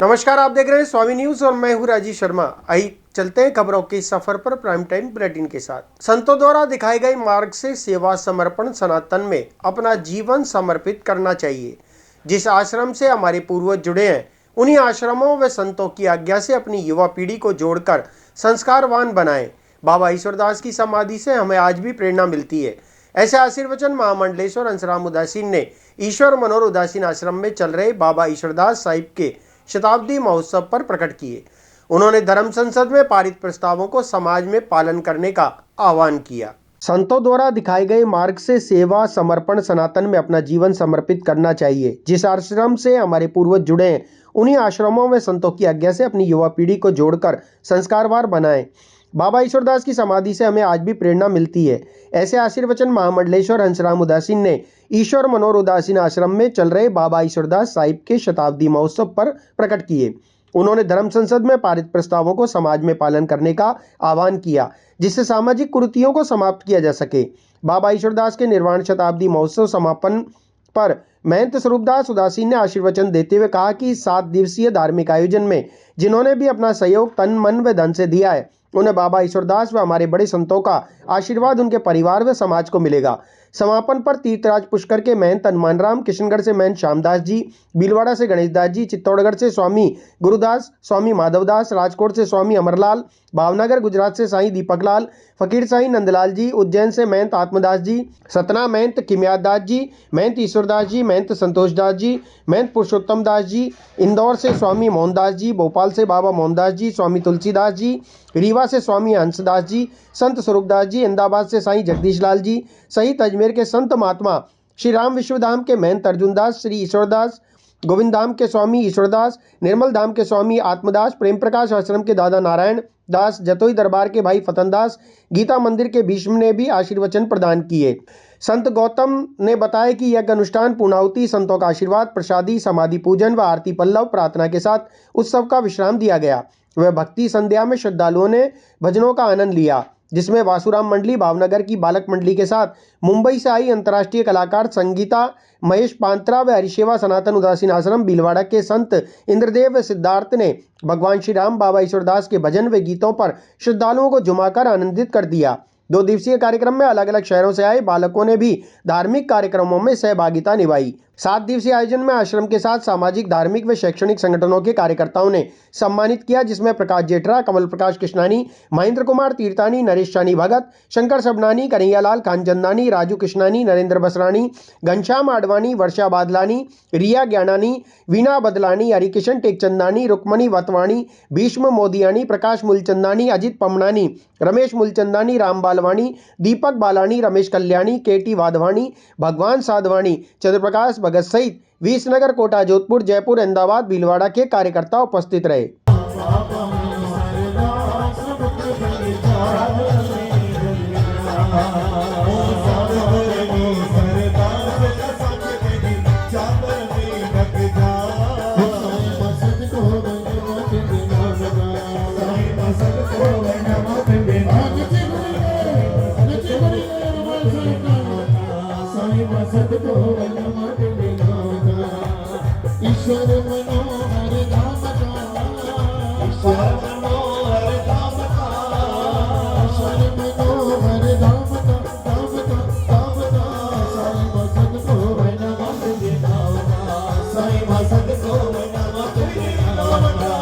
नमस्कार, आप देख रहे हैं स्वामी न्यूज और मैं हूं राजीव शर्मा। आइए चलते हैं खबरों के सफर पर प्राइम टाइम बुलेटिन के साथ। संतों द्वारा दिखाए गए मार्ग से सेवा समर्पण सनातन में अपना जीवन समर्पित करना चाहिए। जिस आश्रम से हमारे पूर्वज जुड़े हैं, उन्हीं आश्रमों व संतों की आज्ञा से अपनी युवा पीढ़ी को जोड़कर संस्कारवान बनाएं। बाबा ईश्वरदास की समाधि से हमें आज भी प्रेरणा मिलती है। ऐसे आशीर्वचन महामंडलेश्वर हंसराम उदासीन ने ईश्वर मनोहर उदासीन आश्रम में चल रहे बाबा ईश्वरदास साहिब के शताब्दी महोत्सव पर प्रकट किए। उन्होंने धर्म संसद में पारित प्रस्तावों को समाज में पालन करने का आह्वान किया। संतों द्वारा दिखाए गए मार्ग से सेवा समर्पण सनातन में अपना जीवन समर्पित करना चाहिए। जिस आश्रम से हमारे पूर्वज जुड़े हैं, उन्हीं आश्रमों में संतों की आज्ञा से अपनी युवा पीढ़ी को जोड़कर संस्कारवान बनाएं। बाबा ईश्वरदास की समाधि से हमें आज भी प्रेरणा मिलती है। ऐसे आशीर्वचन महामंडलेश्वर हंसराम उदासीन ने ईश्वर मनोहर उदासीन आश्रम में चल रहे बाबा ईश्वरदास साहिब के शताब्दी महोत्सव पर प्रकट किए। उन्होंने धर्म संसद में पारित प्रस्तावों को समाज में पालन करने का आह्वान किया, जिससे सामाजिक कुरीतियों को समाप्त किया जा सके। बाबा ईश्वरदास के निर्वाण शताब्दी महोत्सव समापन पर महंत स्वरूपदास उदासीन ने आशीर्वचन देते हुए कहा कि 7 दिवसीय धार्मिक आयोजन में जिन्होंने भी अपना सहयोग तन मन व धन से दिया है, उन्हें बाबा ईश्वरदास व हमारे बड़े संतों का आशीर्वाद उनके परिवार व समाज को मिलेगा। समापन पर तीर्थराज पुष्कर के महंत हनुमान राम, किशनगढ़ से महंत श्यामदास जी, भीलवाड़ा से गणेश दास जी, चित्तौड़गढ़ से स्वामी गुरुदास, स्वामी माधवदास, राजकोट से स्वामी अमरलाल, भावनगर गुजरात से साईं दीपकलाल, फकीर साईं नंदलाल जी, उज्जैन से महंत आत्मदास जी, सतना महंत किमियात दास जी, महंत ईश्वरदास जी, महंत संतोष दास जी, महंत पुरुषोत्तम दास जी, इंदौर से स्वामी मोहनदास जी, भोपाल से बाबा मोहनदास जी, स्वामी तुलसीदास जी, रीवा से स्वामी हंसदास जी, संत स्वरूपदास जी, अहमदाबाद से साईं जगदीश लाल जी सहित अजमेर के संत महात्मा, श्री राम विश्वधाम के महंत अर्जुन दास, श्री ईश्वरदास, गोविंद धाम के स्वामी ईश्वरदास, निर्मल धाम के स्वामी आत्मदास, प्रेम प्रकाश आश्रम के दादा नारायण दास, जतोई दरबार के भाई फतन दास, गीता मंदिर के भीष्म ने भी आशीर्वचन प्रदान किए। संत गौतम ने बताया कि यह अनुष्ठान पूर्णाहुति, संतों का आशीर्वाद, प्रसादी, समाधि पूजन व आरती पल्लव प्रार्थना के साथ उत्सव का विश्राम दिया गया। वह भक्ति संध्या में श्रद्धालुओं ने भजनों का आनंद लिया, जिसमें वासुराम मंडली, भावनगर की बालक मंडली के साथ मुंबई से आई अंतर्राष्ट्रीय कलाकार संगीता महेश पांत्रा व हरिसेवा सनातन उदासीन आश्रम भीलवाड़ा के संत इंद्रदेव व सिद्धार्थ ने भगवान श्री राम बाबा ईश्वरदास के भजन व गीतों पर श्रद्धालुओं को झुमाकर आनंदित कर दिया। 2 दिवसीय कार्यक्रम में अलग अलग शहरों से आए बालकों ने भी धार्मिक कार्यक्रमों में सहभागिता निभाई। 7 दिवसीय आयोजन में आश्रम के साथ सामाजिक, धार्मिक व शैक्षणिक संगठनों के कार्यकर्ताओं ने सम्मानित किया, जिसमें प्रकाश जेठरा, कमल प्रकाश कृष्णानी, महेंद्र कुमार तीर्थानी, नरेश चानी भगत, शंकर सबनानी, कन्हैयालाल कांचंदानी, राजू कृष्णानी, नरेंद्र बसरानी, घनश्याम आडवाणी, वर्षा बादलानी, रिया ज्ञानानी, वीणा बदलानी, हरिकिशन टेकचंदानी, रुक्मणी वतवाणी, भीष्म मोदियानी, प्रकाश मूलचंदानी, अजित पमनानी, रमेश मूलचंदानी, राम बालवाणी, दीपक बालानी, रमेश कल्याणी, केटी वाधवाणी, भगवान साधवाणी, चंद्रप्रकाश भगत सहित विसनगर, कोटा, जोधपुर, जयपुर, अहमदाबाद, भीलवाड़ा के कार्यकर्ता उपस्थित रहे। ईश्वर मनोहर धाम का, ईश्वर मनोहर धाम का, ईश्वर मनोहर धाम का, धाम का, धाम का, साईं भसत को नमः देनाव का, साईं भसत को नमः देनाव का।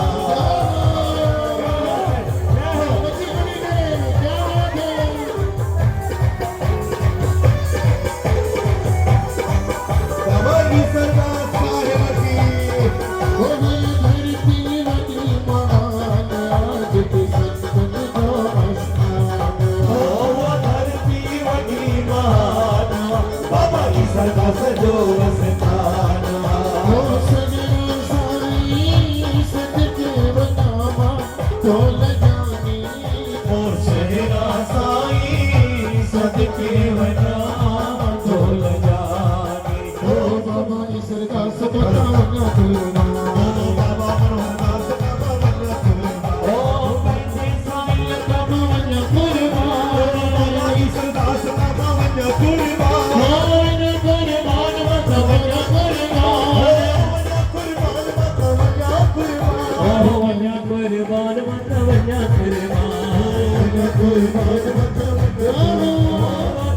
आज्ञा फरमान कुर्बान बचाओ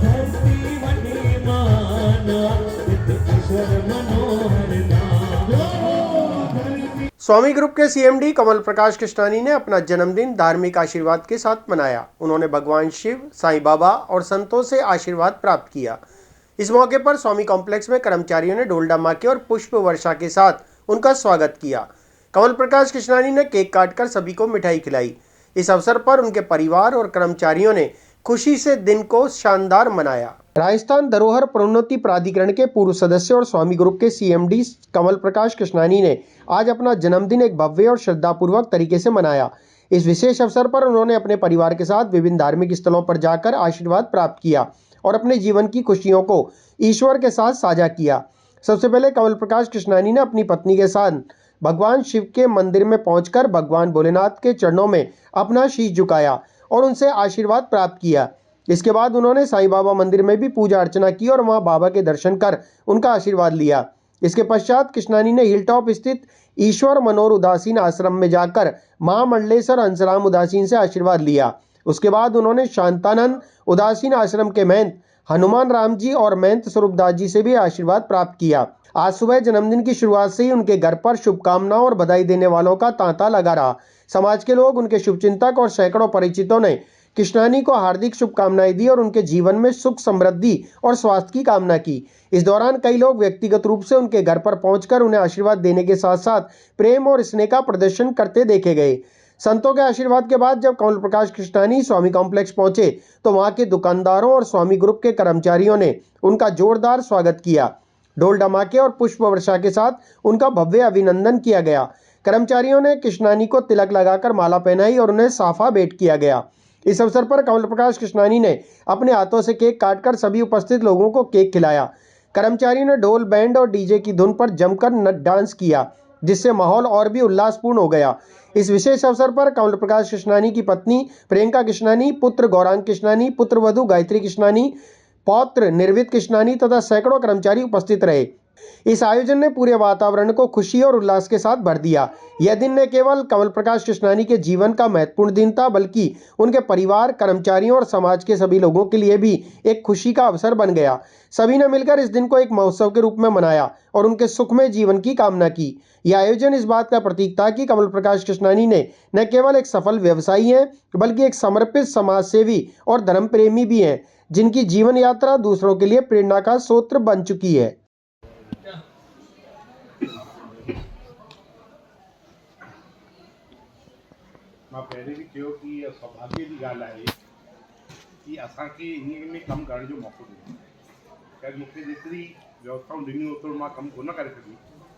धरती वही माना ईश्वर मनोहर नाम स्वामी ग्रुप के सीएमडी कमल प्रकाश कृष्णानी ने अपना जन्मदिन धार्मिक आशीर्वाद के साथ मनाया। उन्होंने भगवान शिव, साईं बाबा और संतों से आशीर्वाद प्राप्त किया। इस मौके पर स्वामी कॉम्प्लेक्स में कर्मचारियों ने ढोल डमाके और पुष्प वर्षा के साथ उनका स्वागत किया। कमल प्रकाश कृष्णानी ने केक काटकर सभी को मिठाई खिलाई। इस अवसर पर उनके परिवार और कर्मचारियों ने खुशी से दिन को शानदार मनाया। राजस्थान धरोहर प्रोन्नति प्राधिकरण के पूर्व सदस्य और स्वामी ग्रुप के सीएमडी कमल प्रकाश कृष्णानी ने आज अपना जन्मदिन एक भव्य और श्रद्धापूर्वक तरीके से मनाया। इस विशेष अवसर पर उन्होंने अपने परिवार के साथ विभिन्न धार्मिक स्थलों पर जाकर आशीर्वाद प्राप्त किया और अपने जीवन की खुशियों को ईश्वर के साथ साझा किया। सबसे पहले कमल प्रकाश कृष्णानी ने अपनी पत्नी के साथ भगवान शिव के मंदिर में पहुंचकर भगवान भोलेनाथ के चरणों में अपना शीश झुकाया और उनसे आशीर्वाद प्राप्त किया। इसके बाद उन्होंने साईं बाबा मंदिर में भी पूजा अर्चना की और वहां बाबा के दर्शन कर उनका आशीर्वाद लिया। इसके पश्चात कृष्णानी ने हिल टॉप स्थित ईश्वर मनोहर उदासीन आश्रम में जाकर महामंडलेश्वर हंसराम उदासीन से आशीर्वाद लिया। उसके बाद उन्होंने शांतानंद उदासीन आश्रम के महंत हनुमान राम जी और महंत स्वरूपदास जी से भी आशीर्वाद प्राप्त किया। आज सुबह जन्मदिन की शुरुआत से ही उनके घर पर शुभकामनाओं और बधाई देने वालों का तांता लगा रहा। समाज के लोग, उनके शुभचिंतक और सैकड़ों परिचितों ने कृष्णानी को हार्दिक शुभकामनाएं दी और उनके जीवन में सुख, समृद्धि और स्वास्थ्य की कामना की। इस दौरान कई लोग व्यक्तिगत रूप से उनके घर पर पहुंचकर उन्हें आशीर्वाद देने के साथ साथ प्रेम और स्नेह का प्रदर्शन करते देखे गए। संतों के आशीर्वाद के बाद जब कमल प्रकाश कृष्णानी स्वामी कॉम्प्लेक्स पहुंचे तो वहां के दुकानदारों और स्वामी ग्रुप के कर्मचारियों ने उनका जोरदार स्वागत किया। ढोल धमाके और पुष्प वर्षा के साथ उनका भव्य अभिनंदन किया गया। कर्मचारियों ने कृष्णानी को तिलक लगाकर माला पहनाई और उन्हें साफा भेंट किया गया। इस अवसर पर कमल प्रकाश कृष्णानी ने अपने हाथों से केक काटकर सभी उपस्थित लोगों को केक खिलाया। कर्मचारियों ने ढोल, बैंड और डीजे की धुन पर जमकर डांस किया, जिससे माहौल और भी उल्लासपूर्ण हो गया। इस विशेष अवसर पर कमल प्रकाश कृष्णानी की पत्नी प्रियंका कृष्णानी, पुत्र गौरांग कृष्णानी, पुत्र वधू गायत्री कृष्णानी, पौत्र निर्वित कृष्णानी तथा सैकड़ों कर्मचारी उपस्थित रहे। इस आयोजन ने पूरे वातावरण को खुशी और उल्लास के साथ भर दिया। यह दिन न केवल कमल प्रकाश कृष्णानी के जीवन का महत्वपूर्ण दिन था, बल्कि उनके परिवार, कर्मचारियों और समाज के सभी लोगों के लिए भी एक खुशी का अवसर बन गया। सभी ने मिलकर इस दिन को एक महोत्सव के रूप में मनाया और उनके सुखमय जीवन की कामना की। यह आयोजन इस बात का प्रतीक था कि कमल प्रकाश कृष्णानी ने न केवल एक सफल व्यवसायी हैं, बल्कि एक समर्पित समाज सेवी और धर्म प्रेमी भी हैं, जिनकी जीवन यात्रा दूसरों के लिए प्रेरणा का स्रोत बन चुकी है। मां पहिरें बि चयो कि इहा सौभाग्य जी ॻाल्हि आहे कि असांखे इन में कमु करण जो मौक़ो ॾिनो। शायदि मूंखे जेतिरी व्यवस्थाऊं ॾिनियूं ओतिरो मां कमु कोन करे सघी,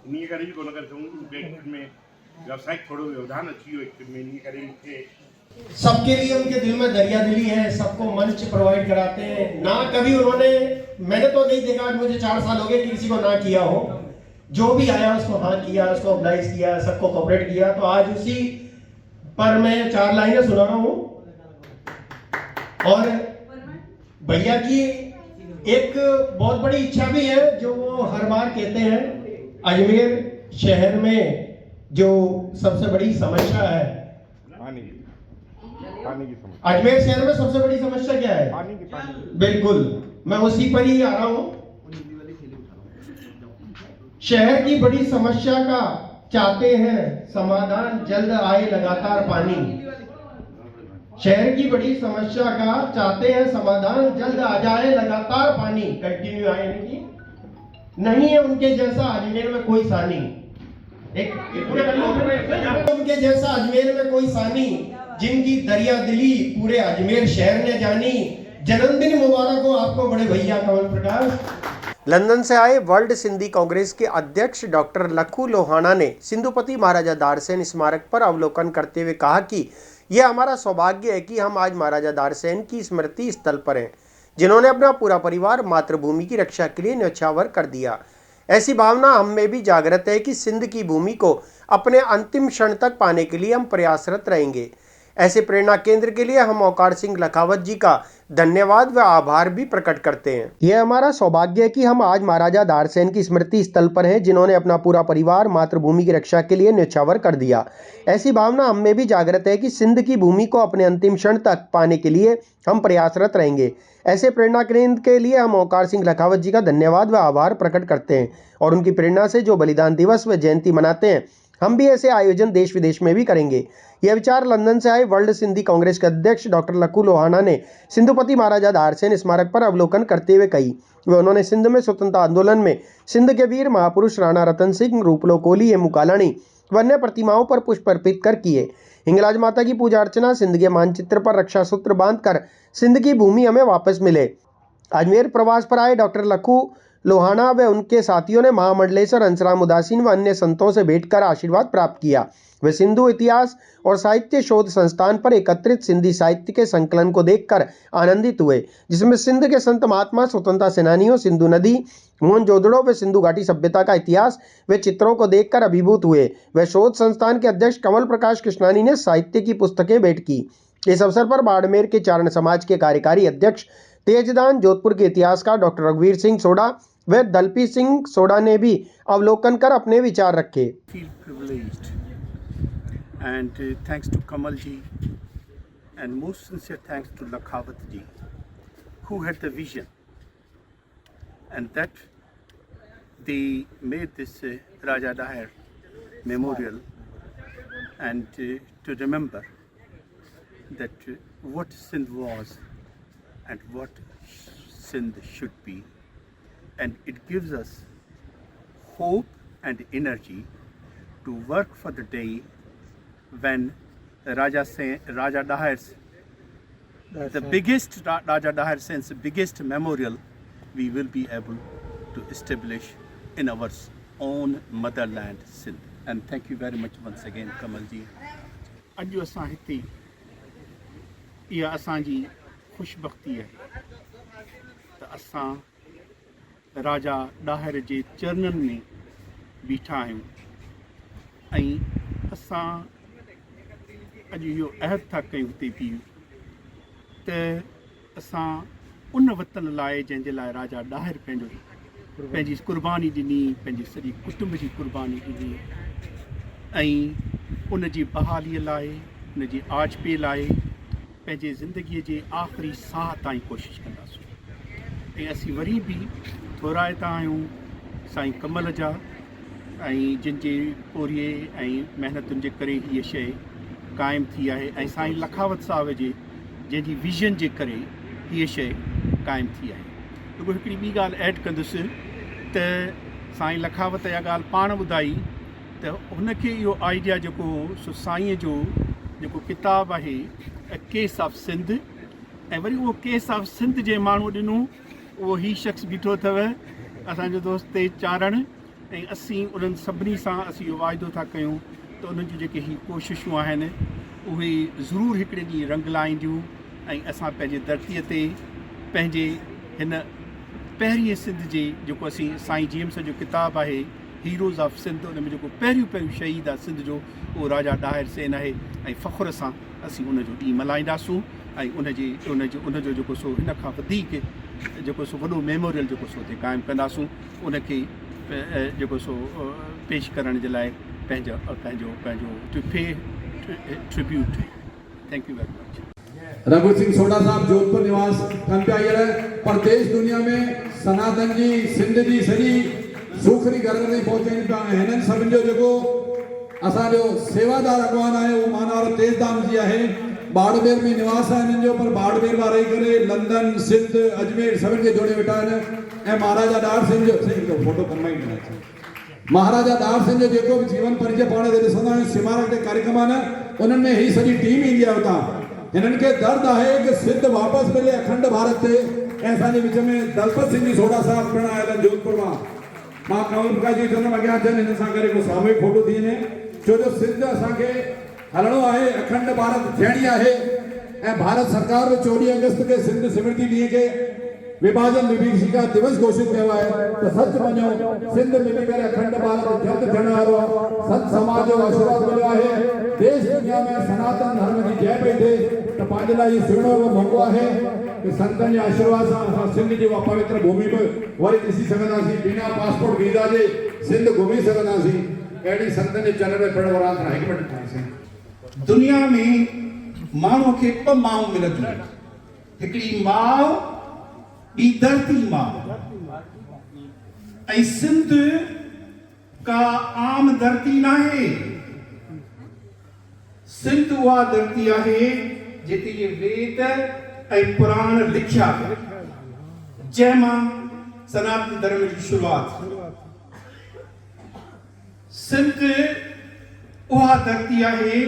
इन करे बि कोन करे सघूं। बैंक में व्यावसायिक थोड़ो व्यवधान अची वियो एक्चुअल में, इन करे मूंखे सबके लिए उनके दिल में दरिया दिली है, सबको मंच प्रोवाइड कराते हैं। ना कभी उन्होंने, मैंने तो नहीं देखा, मुझे 4 साल हो गए कि किसी को ना किया हो। जो भी आया उसको हाँ किया, उसको ऑब्लाइज किया, सबको कोऑपरेट किया। तो आज उसी पर मैं 4 लाइनें सुना रहा हूँ। और भैया की एक बहुत बड़ी इच्छा भी है जो वो हर बार कहते हैं। अजमेर शहर में जो सबसे बड़ी समस्या है, पानी की समस्या। अजमेर शहर में सबसे बड़ी समस्या क्या है? पानी। बिल्कुल, मैं उसी पर ही आ रहा हूँ। शहर की बड़ी समस्या का चाहते हैं समाधान, जल्द आए लगातार पानी। शहर की बड़ी समस्या का चाहते हैं समाधान, जल्द आ जाए लगातार पानी। कंटिन्यू आए नहीं है उनके जैसा अजमेर में कोई सानी। उनके जैसा अजमेर में कोई सानी, जिनकी दरिया दिली पूरे अजमेर शहर ने जानी। जन्मदिन मुबारक हो आपको बड़े भैया कमल प्रकाश। लंदन से आए वर्ल्ड सिंधी कांग्रेस के अध्यक्ष डॉक्टर लखू लोहाना ने सिंधुपति महाराजा दारसेन स्मारक पर अवलोकन करते हुए कहा कि यह हमारा सौभाग्य है कि हम आज महाराजा दारसेन की स्मृति स्थल पर हैं, जिन्होंने अपना पूरा परिवार मातृभूमि की रक्षा के लिए न्यौछावर कर दिया। ऐसी भावना हम में भी जागृत है कि सिंध की भूमि को अपने अंतिम क्षण तक पाने के लिए हम प्रयासरत रहेंगे। ऐसे प्रेरणा केंद्र के लिए हम औकार सिंह लखावत जी का धन्यवाद व आभार भी प्रकट करते हैं। यह हमारा सौभाग्य है कि हम आज महाराजा दाड़सेन की स्मृति स्थल पर हैं, जिन्होंने अपना पूरा परिवार मातृभूमि की रक्षा के लिए न्यौछावर कर दिया। ऐसी भावना हम में भी जागृत है कि सिंध की भूमि को अपने अंतिम क्षण तक पाने के लिए हम प्रयासरत रहेंगे। ऐसे प्रेरणा केंद्र के लिए हम औकार सिंह लखावत जी का धन्यवाद व आभार प्रकट करते हैं और उनकी प्रेरणा से जो बलिदान दिवस व जयंती मनाते हैं, हम भी ऐसे आयोजन देश विदेश में भी करेंगे। यह विचार लंदन से आए वर्ल्ड सिंधी कांग्रेस के अध्यक्ष डॉक्टर लखू लोहाना ने सिंधुपति महाराजा दाड़सेन स्मारक पर अवलोकन करते हुए कही। उन्होंने सिंध में स्वतंत्रता आंदोलन में सिंध के वीर महापुरुष राणा रतन सिंह, रूपलो कोहली, एम मुकालानी व अन्य प्रतिमाओं पर पुष्प अर्पित कर किए। हिंगलाज माता की पूजा अर्चना, सिंध के मानचित्र पर रक्षा सूत्र बांधकर सिंध की भूमि हमें वापस मिले। अजमेर प्रवास पर आए डॉक्टर लखू लोहाना व उनके साथियों ने महामंडलेश्वर हंसराम उदासीन व अन्य संतों से भेंट कर आशीर्वाद प्राप्त किया। वे सिंधु इतिहास और साहित्य शोध संस्थान पर एकत्रित सिंधी साहित्य के संकलन को देखकर आनंदित हुए, जिसमें सिंध के संत महात्मा, स्वतंत्रता सेनानियों, सिंधु नदी, मोहनजोदड़ो व सिंधु घाटी सभ्यता का इतिहास वे चित्रों को देखकर अभिभूत हुए। वे शोध संस्थान के अध्यक्ष कमल प्रकाश कृष्णानी ने साहित्य की पुस्तकें भेंट की। इस अवसर पर बाड़मेर के चारण समाज के कार्यकारी अध्यक्ष तेजदान, जोधपुर के इतिहासकार डॉक्टर रघुवीर सिंह सोडा व दलपी सिंह सोडा ने भी अवलोकन कर अपने विचार रखे। Feel privileged and thanks to Kamal ji and most sincere thanks to Lakhawat ji who had the vision and that they made this Raja Daher memorial and to remember that what Sindh was and what Sindh should be, and it gives us hope and energy to work for the day when Raja Daher's the biggest Raja Daher Singh's biggest memorial we will be able to establish in our own motherland Sindh. And thank you very much once again Kamal ji. अॼु असां हिते इहा असांजी ख़ुशबख़्ती आहे त असां राजा ॾाहिर जे चरणनि में बीठा आहियूं ऐं असां अॼु इहो अहद था कयूं हिते बि त असां उन वतन लाइ जंहिंजे लाइ राजा ॾाहिर पंहिंजी क़ुर्बानी ॾिनी, पंहिंजी सॼी कुटुंब जी क़ुर्बानी ॾिनी ऐं उन जी बहालीअ लाइ, उन जी आजपे लाइ पंहिंजे ज़िंदगीअ जे आख़िरी साह ताईं कोशिशि कंदासीं। ऐं असीं वरी बि थोराईंदा आहियूं साईं कमल जा ऐं जिन जे पोरिए ऐं महिनतुनि जे करे हीअ शइ क़ाइमु थी आहे ऐं साईं लखावत साहिब जे जंहिंजी विजन जे करे हीअ शइ क़ाइमु थी आहे। रुॻो हिकिड़ी ॿी ॻाल्हि ऐड कंदुसि त साईं लखावत इहा ॻाल्हि पाण ॿुधाई त हुनखे इहो आइडिया जेको सो साईंअ जो जेको किताबु आहे केस ऑफ सिंध, ऐं वरी उहो केस ऑफ सिंध जे माण्हू ॾिनो, उहो ही शख़्स बीठो अथव असांजो दोस्त तेज चारण, ऐं असीं उन्हनि सभिनी सां असीं इहो वाइदो था कयूं त उन्हनि जूं जेके ही कोशिशूं आहिनि उहे ज़रूरु हिकिड़े ॾींहुं रंग लाहींदियूं ऐं असां पंहिंजे धरतीअ ते पंहिंजे हिन पहिरीं सिंध जे जेको असीं साईं जेम्स जो किताबु आहे हीरोज़ ऑफ सिंध, उन में जेको पहिरियों शहीद आहे सिंध जो उहो राजा ॾाहिर सेन आहे ऐं फ़ख़ुर सां असीं उनजो ॾींहुं मल्हाईंदासूं ऐं उनजो जेको सो हिन खां वधीक जेको सो वॾो मेमोरियल जेको सो हुते क़ाइमु कंदासूं, उनखे जेको सो पेश करण जे लाइ पंहिंजो टू पे tribute. Thank you very much. Raghu Singh soda साहब जोधपुर निवास कन पिया हींअर, पर देश दुनिया में सनातन जी सिंध जी सॼी सूखड़ी घर ताईं पहुचाइनि पिया। हिननि सभिनि जो जेको असांजो सेवादार अॻवान आहे उहो मानावर तेजदान जी आहे। बाड़मेर में निवास आहे हिननि जो, पर बाड़मेर मां रही करे लंदन, सिंध, अजमेर सभिनि खे जोड़े वेठा आहिनि। ऐं महाराजा ॾाहिर सिंह जो फोटो कमाई महाराजा ॾाहिर सिंह जो जेको बि जीवन परिचय पाण ते ॾिसंदा आहियूं, स्मारक ते कार्यक्रम आहिनि, उन्हनि में ही सॼी टीम ईंदी आहे हुतां। हिननि खे दर्द आहे कि सिंध वापसि मिले अखंड भारत ते। ऐं असांजे विच में दलपत सिंह जी सोडा साहब पिणु आयल आहिनि जोधपुर मां कमल प्रकाश जी चवंदुमि अॻियां अचनि, हिन सां करे को सामूहिक फोटो थी वञे, छो जो सिंध असांखे हलणो आहे, अखंड भारत थियणी आहे। ऐं भारत सरकार 24 अगस्त के सिंध स्मृति ॾींहं खे विभाजन विभीषिका दिवस घोषित कयो आहे त सच मञो सिंध मिली करे अखंड भारत जल्द थियण वारो संत समाज जो आशीर्वाद मिलियो आहे। देश दुनिया में सनातन धर्म की जय पई थिए त पंहिंजे लाइ इहो सुहिणो मौक़ो आहे कि संतन जे आशीर्वाद सां असां सिंध जी उहा पवित्र भूमि बि वरी ॾिसी सघंदासीं, बिना पासपोर्ट वीज़ा जे सिंध घुमी सघंदासीं। अहिड़ी संतन जे चरण में पिण वरां हिकु मिनट खणीसीं। दुनिया में माण्हू खे ॿ माऊं मिलंदियूं आहिनि, हिकिड़ी माउ ॿी धरती माउ। ऐं सिंध का आम धरती नाहे, सिंध उहा धरती आहे जिते ये वेद ऐं पुराण लिखिया जंहिंमां सनातन धर्म जी शुरूआत। सिंध उहा धरती आहे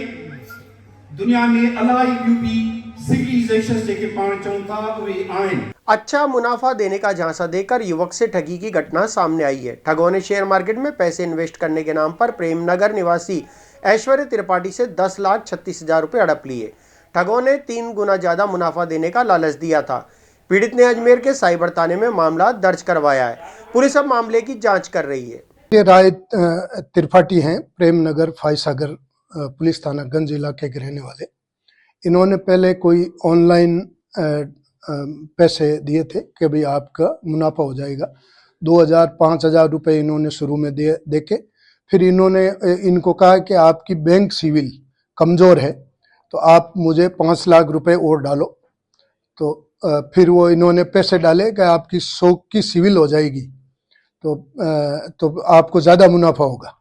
दुनिया में अलाई ॿियूं बि सिविलाइजेशन जेके पाण चऊं था उहे आहिनि। अच्छा मुनाफा देने का झांसा देकर युवक से ठगी की घटना सामने आई है। ठगों ने शेयर मार्केट में पैसे इन्वेस्ट करने के नाम पर प्रेमनगर निवासी ऐश्वर्य त्रिपाठी से 10,36,000 रुपए हड़प लिए। ठगों ने 3 गुना ज्यादा मुनाफा देने का लालच दिया था। पीड़ित ने अजमेर के साइबर थाने में मामला दर्ज करवाया है। पुलिस अब मामले की जांच कर रही है। ये राय त्रिपाठी हैं, प्रेमनगर फायसागर पुलिस थाना गंज इलाके के रहने वाले। इन्होंने पहले कोई ऑनलाइन पैसे दिए थे कि भाई आपका मुनाफा हो जाएगा। 2,000-5,000 रुपए इन्होंने शुरू में दे के फिर इन्होंने इनको कहा कि आपकी बैंक सिविल कमज़ोर है तो आप मुझे 5 लाख रुपए और डालो। तो फिर वो इन्होंने पैसे डाले कि आपकी 100 की सिविल हो जाएगी तो आपको ज़्यादा मुनाफा होगा।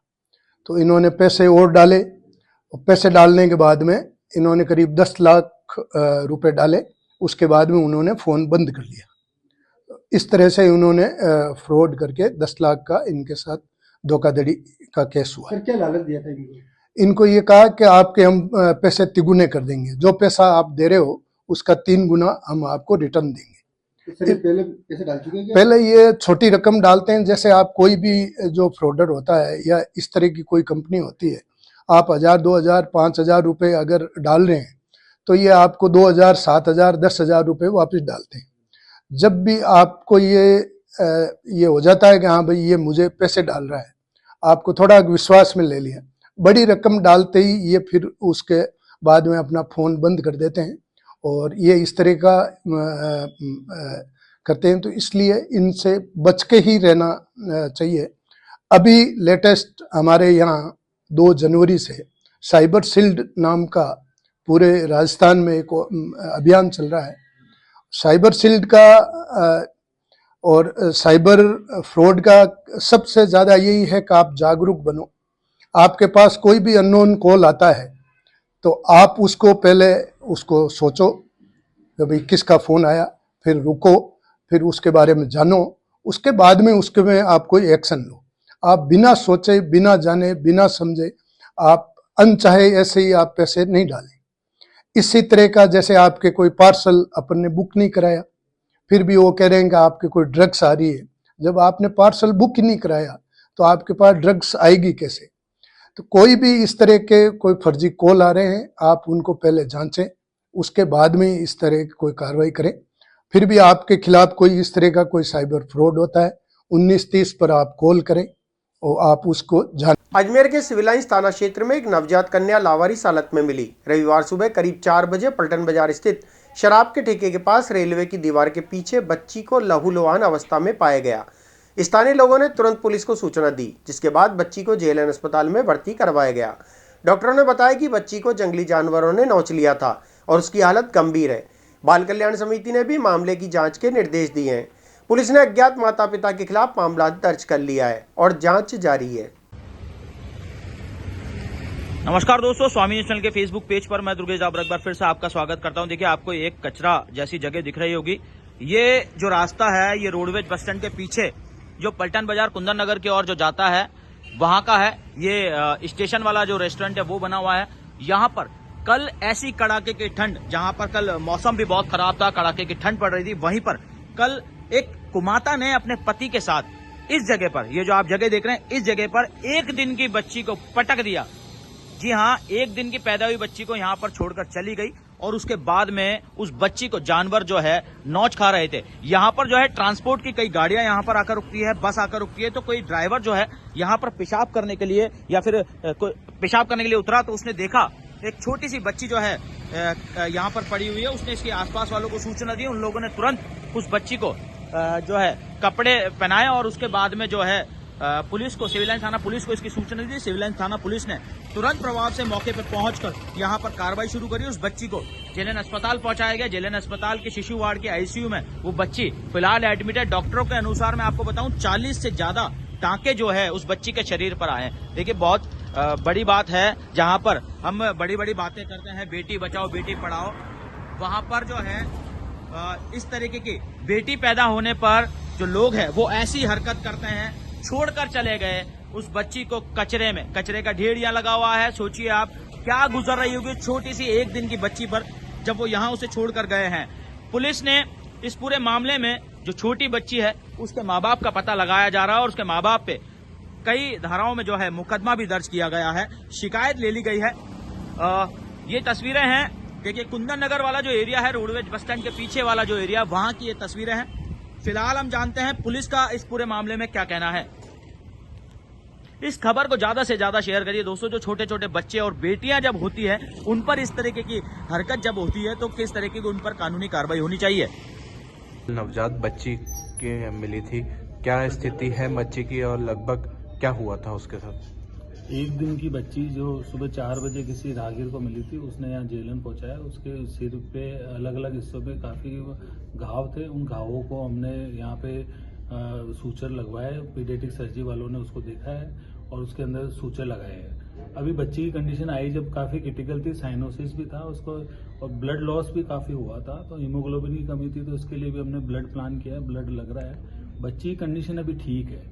तो इन्होंने पैसे और डाले। पैसे डालने के बाद में इन्होंने करीब 10 लाख रुपए डाले। उसके बाद में उन्होंने फ़ोन बंद कर लिया। इस तरह से उन्होंने फ्रॉड करके 10 लाख का इनके साथ धोखाधड़ी का केस हुआ। क्या लालच दिया था इनको ये कहा कि आपके हम पैसे तिगुने कर देंगे, जो पैसा आप दे रहे हो उसका 3 गुना हम आपको रिटर्न देंगे। पहले पैसे डाल चुके हैं? पहले ये छोटी रकम डालते हैं, जैसे आप कोई भी जो फ्रॉडर होता है या इस तरह की कोई कंपनी होती है, आप 1,000, 2,000, 5,000 रुपए अगर डाल रहे हैं तो ये आपको 2,000, 7,000, 10,000 रुपए वापस डालते हैं। जब भी आपको ये हो जाता है कि हाँ भाई ये मुझे पैसे डाल रहा है, आपको थोड़ा विश्वास में ले लिया, बड़ी रकम डालते ही ये फिर उसके बाद में अपना फ़ोन बंद कर देते हैं और ये इस तरह का करते हैं। तो इसलिए इनसे बच के ही रहना चाहिए। अभी लेटेस्ट हमारे यहाँ 2 जनवरी से साइबर शील्ड नाम का पूरे राजस्थान में एक अभियान चल रहा है। साइबर शील्ड का और साइबर फ्रॉड का सबसे ज़्यादा यही है कि आप जागरूक बनो। आपके पास कोई भी अननोन कॉल आता है तो आप उसको पहले उसको सोचो कि भाई किसका फ़ोन आया, फिर रुको, फिर उसके बारे में जानो, उसके बाद में उसके में आप कोई एक्शन लो। आप बिना सोचे, बिना जाने, बिना समझे आप अनचाहे ऐसे ही आप पैसे नहीं डालें। इसी तरह का जैसे आपके कोई पार्सल अपन ने बुक नहीं कराया, फिर भी वो कह रहे हैं कि आपके कोई ड्रग्स आ रही है। जब आपने पार्सल बुक ही नहीं कराया तो आपके पास ड्रग्स आएगी कैसे? तो कोई भी इस तरह के कोई फर्जी कॉल आ रहे हैं, आप उनको पहले जांचें, उसके बाद में इस तरह की कोई कार्रवाई करें। फिर भी आपके खिलाफ कोई इस तरह का कोई साइबर फ्रॉड होता है, 1930 पर आप कॉल करें और आप उसको जान। अजमेर के सिविल लाइंस थाना क्षेत्र में एक नवजात कन्या लावारिस हालत में मिली। रविवार सुबह करीब 4 बजे पलटन बाजार स्थित शराब के ठेके के पास रेलवे की दीवार के पीछे बच्ची को लहूलुहान अवस्था में पाया गया। स्थानीय लोगों ने तुरंत पुलिस को सूचना दी, जिसके बाद बच्ची को जेएलएन अस्पताल में भर्ती करवाया गया। डॉक्टरों ने बताया कि बच्ची को जंगली जानवरों ने नोच लिया था और उसकी हालत गंभीर है। बाल कल्याण समिति ने भी मामले की जांच के निर्देश दिए हैं। पुलिस ने अज्ञात माता पिता के खिलाफ मामला दर्ज कर लिया है और जांच जारी है। नमस्कार दोस्तों, स्वामी चैनल के फेसबुक पेज पर मैं दुर्गेश जाबर एक बार फिर से आपका स्वागत करता हूं। देखिए, आपको एक कचरा जैसी जगह दिख रही होगी। ये जो रास्ता है ये रोडवेज बस स्टैंड के पीछे जो पलटन बाजार कुंदन नगर की ओर जो जाता है वहां का है। ये स्टेशन वाला जो रेस्टोरेंट है वो बना हुआ है। यहाँ पर कल ऐसी कड़ाके की ठंड, जहां पर कल मौसम भी बहुत खराब था, कड़ाके की ठंड पड़ रही थी, वहीं पर कल एक कुमाता ने अपने पति के साथ इस जगह पर, ये जो आप जगह देख रहे हैं, इस जगह पर 1 दिन की बच्ची को पटक दिया। जी हाँ, 1 दिन की पैदा हुई बच्ची को यहाँ पर छोड़कर चली गई और उसके बाद में उस बच्ची को जानवर जो है नोच खा रहे थे। यहाँ पर जो है ट्रांसपोर्ट की कई गाड़ियां यहाँ पर आकर रुकती है, बस आकर रुकती है, तो कोई ड्राइवर जो है यहाँ पर पेशाब करने के लिए या फिर पेशाब करने के लिए उतरा तो उसने देखा एक छोटी सी बच्ची जो है यहाँ पर पड़ी हुई है। उसने इसके आसपास वालों को सूचना दी, उन लोगों ने तुरंत उस बच्ची को जो है कपड़े पहनाए और उसके बाद में जो है पुलिस को, सिविल लाइन थाना पुलिस को इसकी सूचना दी। सिविल लाइन थाना पुलिस ने तुरंत प्रभाव से मौके पर पहुंचकर यहां पर कार्रवाई शुरू करी। उस बच्ची को जेएलएन अस्पताल पहुंचाया गया। जेएलएन अस्पताल के शिशु वार्ड के आईसीयू में वो बच्ची फिलहाल एडमिट है। डॉक्टरों के अनुसार मैं आपको बताऊं 40 से ज्यादा टांके जो है उस बच्ची के शरीर पर आए हैं। देखिए बहुत बड़ी बात है, जहां पर हम बड़ी बड़ी बातें करते हैं, बेटी बचाओ बेटी पढ़ाओ, वहां पर जो है इस तरीके की बेटी पैदा होने पर जो लोग हैं वो ऐसी हरकत करते हैं, छोड़कर चले गए उस बच्ची को कचरे में। कचरे का ढेर यहाँ लगा हुआ है। सोचिए आप क्या गुजर रही होगी छोटी सी 1 दिन की बच्ची पर, जब वो यहाँ उसे छोड़कर गए हैं। पुलिस ने इस पूरे मामले में जो छोटी बच्ची है उसके माँ बाप का पता लगाया जा रहा है और उसके माँ बाप पे कई धाराओं में जो है मुकदमा भी दर्ज किया गया है, शिकायत ले ली गई है। ये तस्वीरें हैं, देखिए कुंदन नगर वाला जो एरिया है, रोडवेज बस स्टैंड के पीछे वाला जो एरिया, वहां की ये तस्वीरें हैं। फिलहाल हम जानते हैं पुलिस का इस पूरे मामले में क्या कहना है। इस खबर को ज्यादा से ज्यादा शेयर करिए दोस्तों। जो छोटे छोटे बच्चे और बेटियां जब होती है उन पर इस तरीके की हरकत जब होती है तो किस तरीके की उन पर कानूनी कार्रवाई होनी चाहिए। नवजात बच्ची की मिली थी, क्या स्थिति है बच्ची की और लगभग क्या हुआ था उसके साथ? 1 दिन की बच्ची जो सुबह 4 बजे किसी राहगीर को मिली थी, उसने यहाँ जेएलएन पहुँचाया। उसके सिर पे अलग अलग हिस्सों पे काफ़ी घाव थे। उन घावों को हमने यहाँ पे सूचर लगवाए, पीडियाट्रिक सर्जरी वालों ने उसको देखा है और उसके अंदर सूचर लगाए हैं। अभी बच्ची की कंडीशन आई जब काफ़ी क्रिटिकल थी, साइनोसिस भी था उसको और ब्लड लॉस भी काफ़ी हुआ था, तो हीमोग्लोबिन की कमी थी, तो उसके लिए भी हमने ब्लड प्लान किया है, ब्लड लग रहा है। बच्ची की कंडीशन अभी ठीक है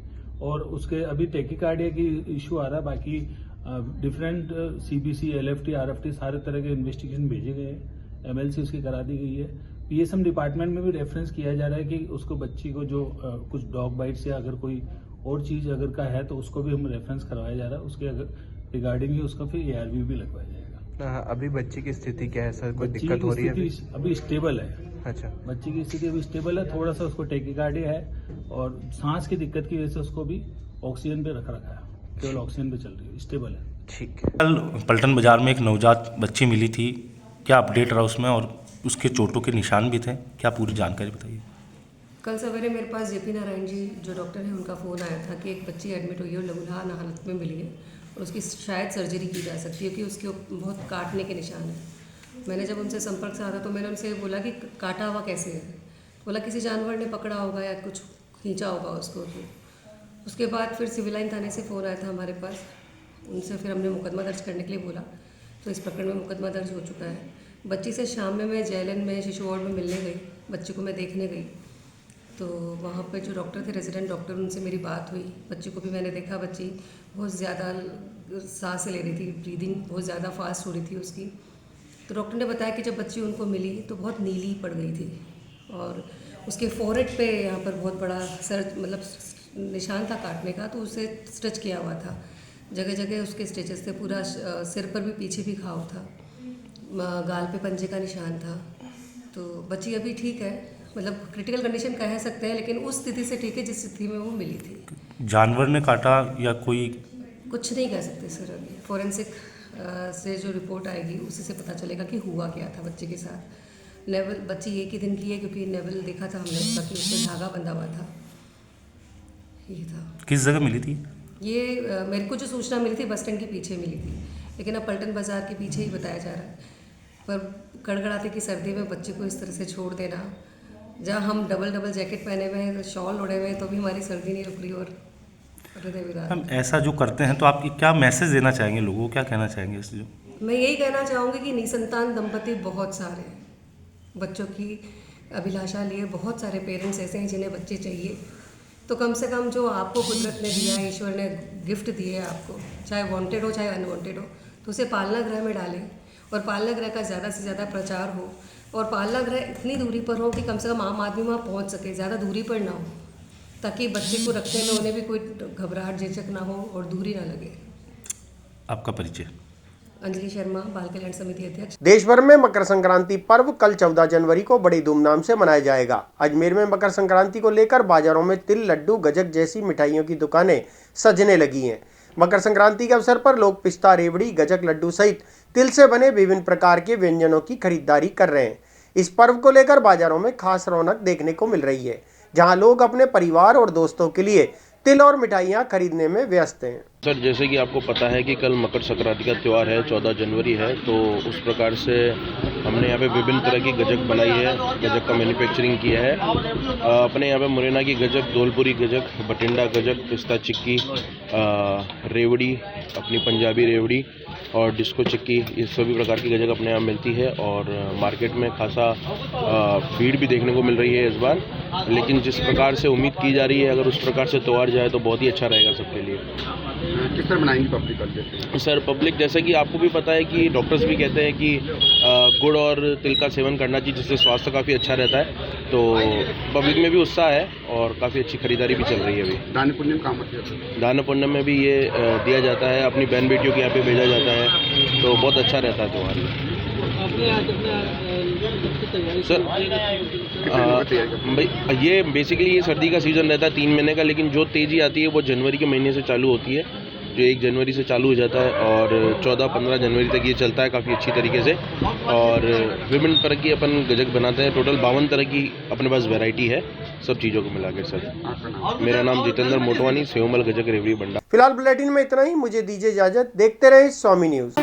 और उसके अभी टैकीकार्डिया की इशू आ रहा है। बाकी डिफरेंट सीबीसी, एलएफटी, आरएफटी सारे तरह के इन्वेस्टिगेशन भेजे गए हैं, एमएलसी उसकी करा दी गई है। पीएसएम डिपार्टमेंट में भी रेफरेंस किया जा रहा है कि उसको बच्ची को जो कुछ डॉग बाइट्स या अगर कोई और चीज अगर का है तो उसको भी हम रेफरेंस करवाया जा रहा है। उसके अगर रिगार्डिंग ही उसका फिर एआरवी भी लगवाया जाएगा। अभी बच्ची की स्थिति क्या है सर? कोई दिक्कत हो रही है? अभी स्टेबल है। अच्छा, बच्ची की स्थिति अभी स्टेबल है, थोड़ा सा उसको टैकीकार्डिया है और सांस की दिक्कत की वजह से उसको भी ऑक्सीजन पे रखा है, केवल ऑक्सीजन पे चल रही है, स्टेबल है। ठीक है। कल पलटन बाजार में एक नवजात बच्ची मिली थी, क्या अपडेट रहा उसमें और उसके चोटों के निशान भी थे, क्या पूरी जानकारी बताइए। कल सवेरे मेरे पास जेपी नारायण जी जो डॉक्टर हैं उनका फ़ोन आया था कि एक बच्ची एडमिट हुई है और लहूलुहान हालत में मिली है और उसकी शायद सर्जरी की जा सकती है क्योंकि उसके बहुत काटने के निशान हैं। मैंने जब उनसे संपर्क साधा तो मैंने उनसे बोला कि काटा हुआ कैसे है, बोला किसी जानवर ने पकड़ा होगा या कुछ खींचा होगा उसको। तो उसके बाद फिर सिविल लाइन थाने से फ़ोन आया था हमारे पास, उनसे फिर हमने मुकदमा दर्ज करने के लिए बोला, तो इस प्रकरण में मुकदमा दर्ज हो चुका है। बच्ची से शाम में मैं जेएलएन में शिशु वार्ड में मिलने गई, बच्ची को मैं देखने गई, तो वहाँ पे जो डॉक्टर थे, रेजिडेंट डॉक्टर, उनसे मेरी बात हुई। बच्ची को भी मैंने देखा, बच्ची बहुत ज़्यादा सांस ले रही थी, ब्रीदिंग बहुत ज़्यादा फास्ट हो रही थी उसकी। तो डॉक्टर ने बताया कि जब बच्ची उनको मिली तो बहुत नीली पड़ गई थी और उसके फोरहेड पे यहाँ पर बहुत बड़ा निशान था काटने का, तो उसे स्टिच किया हुआ था, जगह जगह उसके स्टिचेस थे, पूरा सिर पर भी पीछे भी घाव था, गाल पे पंजे का निशान था। तो बच्ची अभी ठीक है, मतलब क्रिटिकल कंडीशन कह सकते हैं, लेकिन उस स्थिति से ठीक है जिस स्थिति में वो मिली थी। जानवर ने काटा या कोई? कुछ नहीं कह सकते सर, अभी फोरेंसिक से जो रिपोर्ट आएगी उसी से पता चलेगा कि हुआ क्या था बच्चे के साथ। नेवल बच्ची 1 ही दिन की है क्योंकि नेवल देखा था हमने उसका कि उससे धागा बंधा हुआ था, ये था। किस जगह मिली थी ये? मेरे को जो सूचना मिली थी बस स्टैंड के पीछे मिली थी, लेकिन अब पलटन बाजार के पीछे ही बताया जा रहा है। पर कड़कड़ाते की सर्दी में बच्चे को इस तरह से छोड़ देना, जहाँ हम डबल जैकेट पहने हुए हैं, शॉल ओढ़े हुए हैं, तो भी हमारी सर्दी नहीं रुक रही और हृदय विदार। हम ऐसा जो करते हैं तो आप क्या मैसेज देना चाहेंगे लोगों को, क्या कहना चाहेंगे इससे? जो मैं यही कहना चाहूँगी कि निसंतान दंपति बहुत सारे हैं, बच्चों की अभिलाषा लिए बहुत सारे पेरेंट्स ऐसे हैं जिन्हें बच्चे चाहिए। तो कम से कम जो आपको कुदरत ने दिया है, ईश्वर ने गिफ्ट दिए है आपको, चाहे वांटेड हो चाहे अनवांटेड हो, तो उसे पालना गृह में डालें और पालना गृह का ज़्यादा से ज़्यादा प्रचार हो और पालना गृह इतनी दूरी पर हो कि कम से कम आम आदमी वहाँ पहुँच सके, ज़्यादा दूरी पर ना हो, ताकि बच्चे को रखने में उन्हें भी कोई घबराहट झिझक ना हो और दूरी ना लगे। आपका परिचय? अंजलि शर्मा, बाल कल्याण समिति अध्यक्ष। देश भर में मकर संक्रांति पर्व कल 14 जनवरी को बड़ी धूमधाम से मनाया जाएगा। अजमेर में मकर संक्रांति को लेकर बाजारों में तिल, लड्डू, गजक जैसी मिठाइयों की दुकानें सजने लगी हैं। मकर संक्रांति के अवसर पर लोग पिस्ता, रेवड़ी, गजक, लड्डू सहित तिल से बने विभिन्न प्रकार के व्यंजनों की खरीदारी कर रहे हैं। इस पर्व को लेकर बाजारों में खास रौनक देखने को मिल रही है, जहां लोग अपने परिवार और दोस्तों के लिए तिल और मिठाइयां खरीदने में व्यस्त हैं। सर, जैसे कि आपको पता है कि कल मकर संक्रांति का त्यौहार है, 14 जनवरी है, तो उस प्रकार से हमने यहाँ पे विभिन्न तरह की गजक बनाई है, गजक का मैन्युफैक्चरिंग किया है। अपने यहाँ पे मुरैना की गजक, धौलपुरी गजक, बठिंडा गजक, पिस्ता चिक्की, रेवड़ी, अपनी पंजाबी रेवड़ी और डिस्को चिक्की, ये सभी प्रकार की गजक अपने यहाँ मिलती है। और मार्केट में खासा भीड़ भी देखने को मिल रही है इस बार, लेकिन जिस प्रकार से उम्मीद की जा रही है, अगर उस प्रकार से त्यौहार जाए तो बहुत ही अच्छा रहेगा सबके लिए। किस तरह बनाएंगे पब्लिक कल? सर, पब्लिक जैसे कि आपको भी पता है कि डॉक्टर्स भी कहते हैं कि गुड़ और तिल का सेवन करना चाहिए, जिससे स्वास्थ्य काफ़ी अच्छा रहता है। तो पब्लिक में भी उत्साह है और काफ़ी अच्छी खरीदारी भी चल रही है अभी। दान पुण्य काम होती है? दान पुण्य में भी ये दिया जाता है, अपनी बहन बेटियों के यहाँ पे भेजा जाता है, तो बहुत अच्छा रहता है त्यौहार। सर, भाई ये बेसिकली ये सर्दी का सीज़न रहता है 3 महीने का, लेकिन जो तेज़ी आती है वो जनवरी के महीने से चालू होती है, जो 1 जनवरी से चालू हो जाता है और 14-15 जनवरी तक ये चलता है काफ़ी अच्छी तरीके से। और विभिन्न तरह की अपन गजक बनाते हैं, टोटल 52 तरह की अपने पास वैरायटी है, सब चीज़ों को मिला के। सर, मेरा नाम जितेंद्र मोटवानी, सेवमल गजक रेवड़ी बंडा। फिलहाल बुलेटिन में इतना ही, मुझे दीजिए इजाजत। देखते रहे स्वामी न्यूज।